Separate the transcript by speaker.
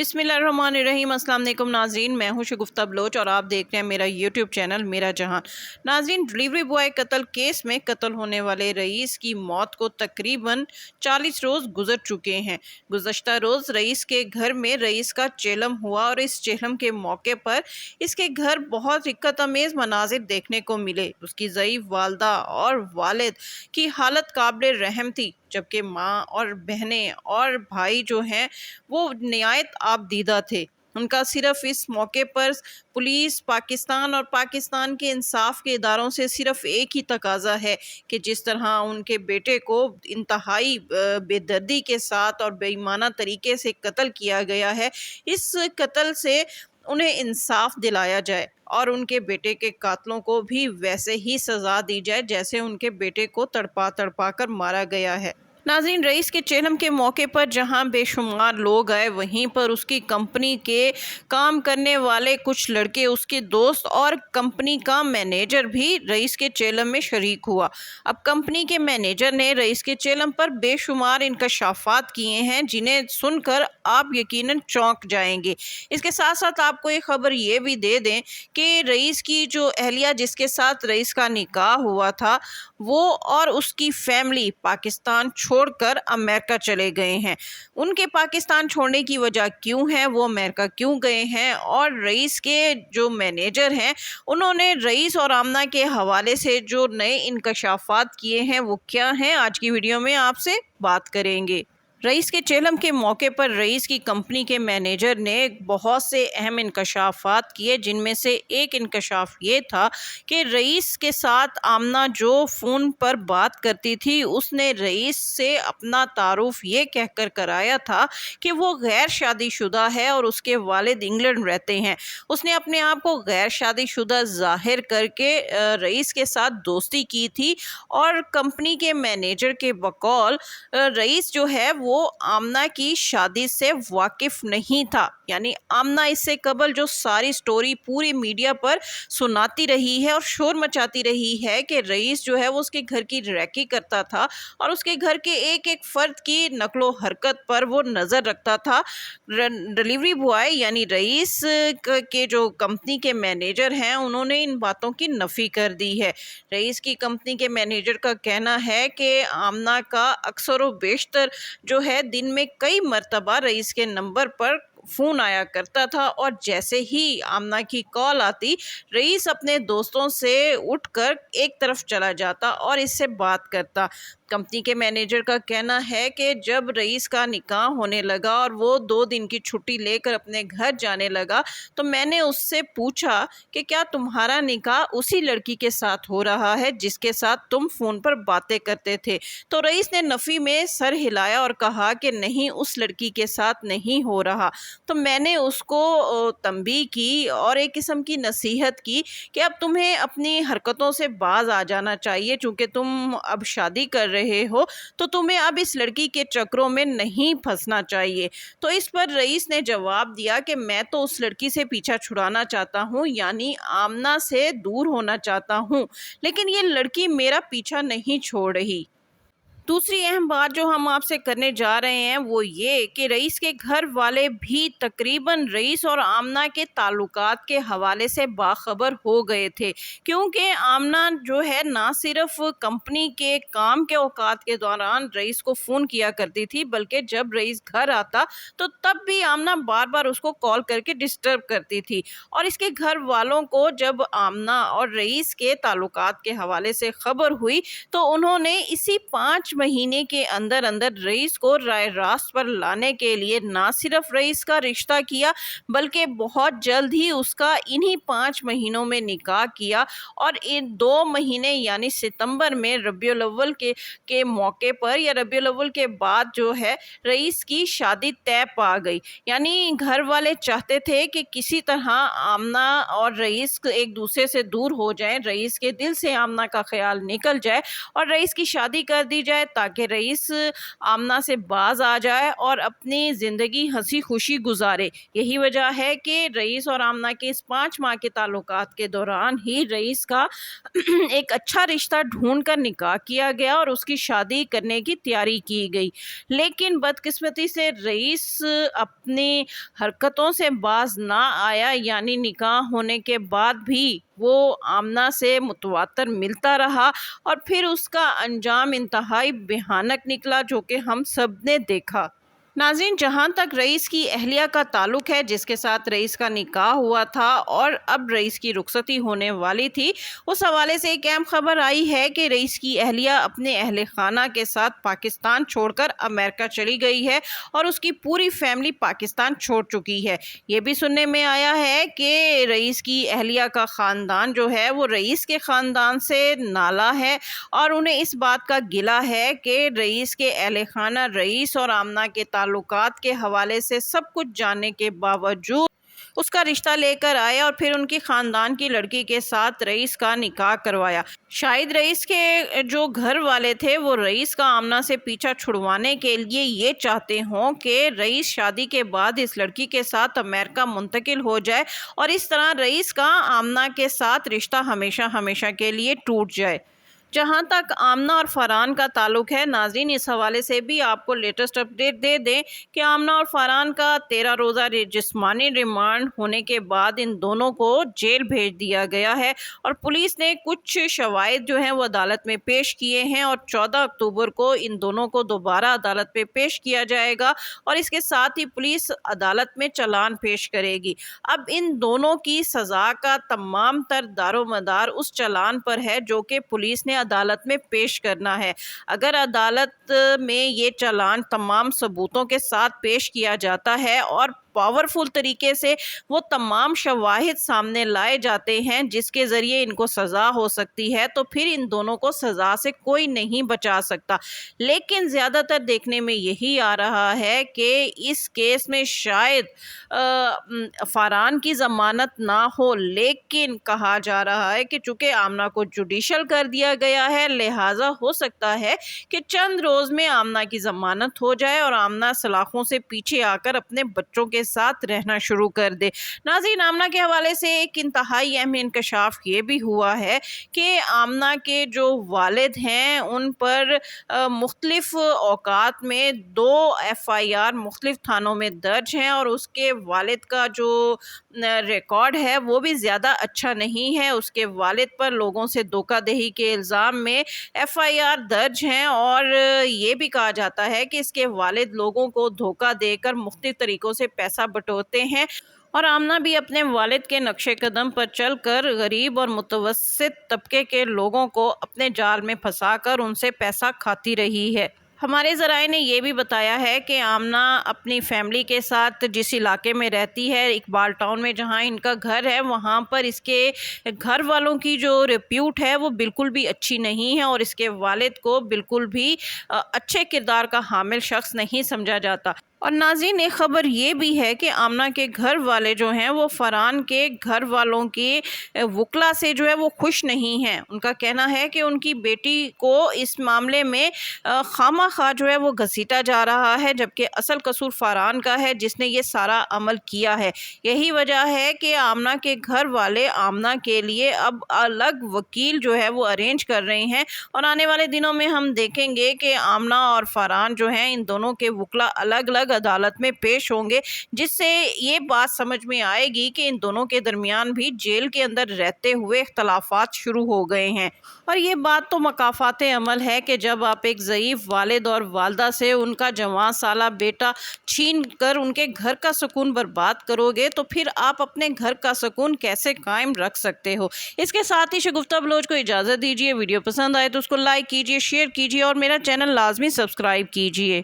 Speaker 1: बिस्मिल्लाहिर्रहमानिर्रहीम। अस्सलाम वालेकुम नाज़रीन, मैं हूं शगुफ्ता बलोच और आप देख रहे हैं मेरा यूट्यूब चैनल मेरा जहां। नाज़रीन, डिलीवरी बॉय कत्ल केस में कत्ल होने वाले रईस की मौत को तकरीबन 40 रोज़ गुजर चुके हैं। गुज़श्ता रोज़ रईस के घर में रईस का चेलम हुआ और इस चेलम के मौके पर इसके घर बहुत हिक्कत अमेज़ मनाजिर देखने को मिले। उसकी ज़ईफ़ वालदा और वालिद की हालत काबिल रहम थी, जबकि माँ और बहनें और भाई जो हैं वो निहायत आबदीदा थे। उनका सिर्फ इस मौके पर पुलिस पाकिस्तान और पाकिस्तान के इंसाफ के इदारों से सिर्फ एक ही तकाजा है कि जिस तरह उनके बेटे को इंतहाई बेदर्दी के साथ और बेईमाना तरीके से कत्ल किया गया है, इस कत्ल से उन्हें इंसाफ दिलाया जाए और उनके बेटे के कातलों को भी वैसे ही सज़ा दी जाए जैसे उनके बेटे को तड़पा तड़पा कर मारा गया है। नाज़रीन, रईस के चेलम के मौके पर जहां बेशुमार लोग आए, वहीं पर उसकी कंपनी के काम करने वाले कुछ लड़के, उसके दोस्त और कंपनी का मैनेजर भी रईस के चेलम में शरीक हुआ। अब कंपनी के मैनेजर ने रईस के चेलम पर बेशुमार इंकशाफात किए हैं जिन्हें सुनकर आप यकीनन चौंक जाएंगे। इसके साथ साथ आपको एक खबर ये भी दे दें कि रईस की जो अहलिया जिसके साथ रईस का निकाह हुआ था, वो और उसकी फैमिली पाकिस्तान छोड़कर अमेरिका चले गए हैं। उनके पाकिस्तान छोड़ने की वजह क्यों है, वो अमेरिका क्यों गए हैं, और रईस के जो मैनेजर हैं उन्होंने रईस और आमना के हवाले से जो नए इंकशाफात किए हैं वो क्या हैं, आज की वीडियो में आपसे बात करेंगे। रईस के चेलम के मौके पर रईस की कंपनी के मैनेजर ने बहुत से अहम इंकशाफात किए, जिनमें से एक इंकशाफ ये था कि रईस के साथ आमना जो फ़ोन पर बात करती थी, उसने रईस से अपना तारुफ ये कहकर कराया था कि वो गैर शादीशुदा है और उसके वालिद इंग्लैंड रहते हैं। उसने अपने आप को गैर शादीशुदा ज़ाहिर करके रईस के साथ दोस्ती की थी और कंपनी के मैनेजर के बकौल रईस जो है वो आमना की शादी से वाकिफ नहीं था। यानी आमना इससे कबल जो सारी स्टोरी पूरी मीडिया पर सुनाती रही है और शोर मचाती रही है कि रईस जो है वो उसके घर की रैकी करता था और उसके घर के एक एक फर्द की नकलो हरकत पर वो नज़र रखता था। डिलीवरी बॉय यानी रईस के जो कंपनी के मैनेजर हैं उन्होंने इन बातों की नफ़ी कर दी है। रईस की कंपनी के मैनेजर का कहना है कि आमना का अक्सर व बेशतर जो है दिन में कई मर्तबा रईस के नंबर पर फ़ोन आया करता था और जैसे ही आमना की कॉल आती, रईस अपने दोस्तों से उठकर एक तरफ चला जाता और इससे बात करता। कंपनी के मैनेजर का कहना है कि जब रईस का निकाह होने लगा और वो 2 दिन की छुट्टी लेकर अपने घर जाने लगा, तो मैंने उससे पूछा कि क्या तुम्हारा निकाह उसी लड़की के साथ हो रहा है जिसके साथ तुम फ़ोन पर बातें करते थे? तो रईस ने नफ़ी में सर हिलाया और कहा कि नहीं, उस लड़की के साथ नहीं हो रहा। तो मैंने उसको तंबीह की और एक किस्म की नसीहत की कि अब तुम्हें अपनी हरकतों से बाज आ जाना चाहिए, चूँकि तुम अब शादी कर रहे हो तो तुम्हें अब इस लड़की के चक्करों में नहीं फंसना चाहिए। तो इस पर रईस ने जवाब दिया कि मैं तो उस लड़की से पीछा छुड़ाना चाहता हूँ, यानी आमना से दूर होना चाहता हूँ, लेकिन ये लड़की मेरा पीछा नहीं छोड़ रही। दूसरी अहम बात जो हम आपसे करने जा रहे हैं वो ये कि रईस के घर वाले भी तकरीबन रईस और आमना के ताल्लुकात के हवाले से बाखबर हो गए थे, क्योंकि आमना जो है ना सिर्फ कंपनी के काम के औकात के दौरान रईस को फ़ोन किया करती थी, बल्कि जब रईस घर आता तो तब भी आमना बार बार उसको कॉल करके डिस्टर्ब करती थी। और इसके घर वालों को जब आमना और रईस के ताल्लुकात के हवाले से खबर हुई तो उन्होंने इसी 5 महीने के अंदर अंदर रईस को राय रास्त पर लाने के लिए ना सिर्फ रईस का रिश्ता किया, बल्कि बहुत जल्द ही उसका इन्हीं 5 महीनों में निकाह किया और इन 2 महीने यानी सितंबर में रबीउल अव्वल के मौके पर या रबीउल अव्वल के बाद जो है रईस की शादी तय पा गई। यानी घर वाले चाहते थे कि किसी तरह आमना और रईस एक दूसरे से दूर हो जाएं, रईस के दिल से आमना का ख्याल निकल जाए और रईस की शादी कर दी जाए جائے تاکہ رئیس آمنہ سے باز آ جائے اور اپنی زندگی ہنسی خوشی گزارے۔ یہی وجہ ہے کہ رئیس اور آمنہ کے اس 5 ماہ کے تعلقات کے دوران ہی رئیس کا ایک اچھا رشتہ ڈھونڈ کر نکاح کیا گیا اور اس کی شادی کرنے کی تیاری کی گئی، لیکن بدقسمتی سے رئیس اپنی حرکتوں سے باز نہ آیا، یعنی نکاح ہونے کے بعد بھی وہ آمنہ سے متواتر ملتا رہا اور پھر اس کا انجام انتہائی بھیانک نکلا جو کہ ہم سب نے دیکھا۔ ناظرین، جہاں تک رئیس کی اہلیہ کا تعلق ہے جس کے ساتھ رئیس کا نکاح ہوا تھا اور اب رئیس کی رخصتی ہونے والی تھی، اس حوالے سے ایک اہم خبر آئی ہے کہ رئیس کی اہلیہ اپنے اہل خانہ کے ساتھ پاکستان چھوڑ کر امریکہ چلی گئی ہے اور اس کی پوری فیملی پاکستان چھوڑ چکی ہے۔ یہ بھی سننے میں آیا ہے کہ رئیس کی اہلیہ کا خاندان جو ہے وہ رئیس کے خاندان سے نالاں ہے اور انہیں اس بات کا گلہ ہے کہ رئیس کے اہل خانہ رئیس اور آمنہ کے تعلقات کے حوالے سے سب کچھ جاننے کے باوجود اس کا رشتہ لے کر آئے اور پھر ان کی خاندان کی لڑکی کے ساتھ رئیس کا نکاح کروایا۔ شاید رئیس کے جو گھر والے تھے وہ رئیس کا آمنہ سے پیچھا چھڑوانے کے لیے یہ چاہتے ہوں کہ رئیس شادی کے بعد اس لڑکی کے ساتھ امریکہ منتقل ہو جائے اور اس طرح رئیس کا آمنہ کے ساتھ رشتہ ہمیشہ ہمیشہ کے لیے ٹوٹ جائے۔ جہاں تک آمنہ اور فرحان کا تعلق ہے، ناظرین اس حوالے سے بھی آپ کو لیٹسٹ اپڈیٹ دے دیں کہ آمنہ اور فرحان کا 13 روزہ جسمانی ریمانڈ ہونے کے بعد ان دونوں کو جیل بھیج دیا گیا ہے اور پولیس نے کچھ شواہد جو ہیں وہ عدالت میں پیش کیے ہیں اور 14 اکتوبر کو ان دونوں کو دوبارہ عدالت میں پیش کیا جائے گا اور اس کے ساتھ ہی پولیس عدالت میں چلان پیش کرے گی۔ اب ان دونوں کی سزا کا تمام تر دار و مدار اس چلان پر ہے جو کہ پولیس نے عدالت میں پیش کرنا ہے۔ اگر عدالت میں یہ چلان تمام ثبوتوں کے ساتھ پیش کیا جاتا ہے اور پاورفل طریقے سے وہ تمام شواہد سامنے لائے جاتے ہیں جس کے ذریعے ان کو سزا ہو سکتی ہے تو پھر ان دونوں کو سزا سے کوئی نہیں بچا سکتا، لیکن زیادہ تر دیکھنے میں یہی آ رہا ہے کہ اس کیس میں شاید فرحان کی ضمانت نہ ہو، لیکن کہا جا رہا ہے کہ چونکہ آمنہ کو جوڈیشل کر دیا گیا ہے لہٰذا ہو سکتا ہے کہ چند روز میں آمنہ کی ضمانت ہو جائے اور آمنہ سلاخوں سے پیچھے آ کر اپنے بچوں کے ساتھ رہنا شروع کر دے۔ ناظرین، آمنہ کے حوالے سے ایک انتہائی اہم انکشاف یہ بھی ہوا ہے کہ آمنہ کے جو والد ہیں ان پر مختلف اوقات میں 2 FIR مختلف تھانوں میں درج ہیں اور اس کے والد کا جو ریکارڈ ہے وہ بھی زیادہ اچھا نہیں ہے۔ اس کے والد پر لوگوں سے دھوکہ دہی کے الزام میں FIR درج ہیں اور یہ بھی کہا جاتا ہے کہ اس کے والد لوگوں کو دھوکہ دے کر مختلف طریقوں سے پیسہ بٹورتے ہیں اور آمنہ بھی اپنے والد کے نقش قدم پر چل کر غریب اور متوسط طبقے کے لوگوں کو اپنے جال میں پھنسا کر ان سے پیسہ کھاتی رہی ہے۔ ہمارے ذرائع نے یہ بھی بتایا ہے کہ آمنہ اپنی فیملی کے ساتھ جس علاقے میں رہتی ہے اقبال ٹاؤن میں جہاں ان کا گھر ہے وہاں پر اس کے گھر والوں کی جو ریپیوٹ ہے وہ بالکل بھی اچھی نہیں ہے اور اس کے والد کو بالکل بھی اچھے کردار کا حامل شخص نہیں سمجھا جاتا۔ اور ناظرین ایک خبر یہ بھی ہے کہ آمنہ کے گھر والے جو ہیں وہ فرحان کے گھر والوں کے وکلا سے جو ہے وہ خوش نہیں ہیں۔ ان کا کہنا ہے کہ ان کی بیٹی کو اس معاملے میں خواہ مخواہ جو ہے وہ گھسیٹا جا رہا ہے جبکہ اصل قصور فرحان کا ہے جس نے یہ سارا عمل کیا ہے۔ یہی وجہ ہے کہ آمنہ کے گھر والے آمنہ کے لیے اب الگ وکیل جو ہے وہ ارینج کر رہے ہیں اور آنے والے دنوں میں ہم دیکھیں گے کہ آمنہ اور فرحان جو ہیں ان دونوں کے وکلا الگ الگ عدالت میں پیش ہوں گے جس سے یہ بات سمجھ میں آئے گی کہ ان دونوں کے درمیان بھی جیل کے اندر رہتے ہوئے اختلافات شروع ہو گئے ہیں۔ اور یہ بات تو مکافات عمل ہے کہ جب آپ ایک ضعیف والد اور والدہ سے ان کا جوان سالہ بیٹا چھین کر ان کے گھر کا سکون برباد کرو گے تو پھر آپ اپنے گھر کا سکون کیسے قائم رکھ سکتے ہو۔ اس کے ساتھ ہی شگفتہ بلوچ کو اجازت دیجیے، ویڈیو پسند آئے تو اس کو لائک کیجیے، شیئر کیجیے اور میرا چینل لازمی سبسکرائب کیجیے۔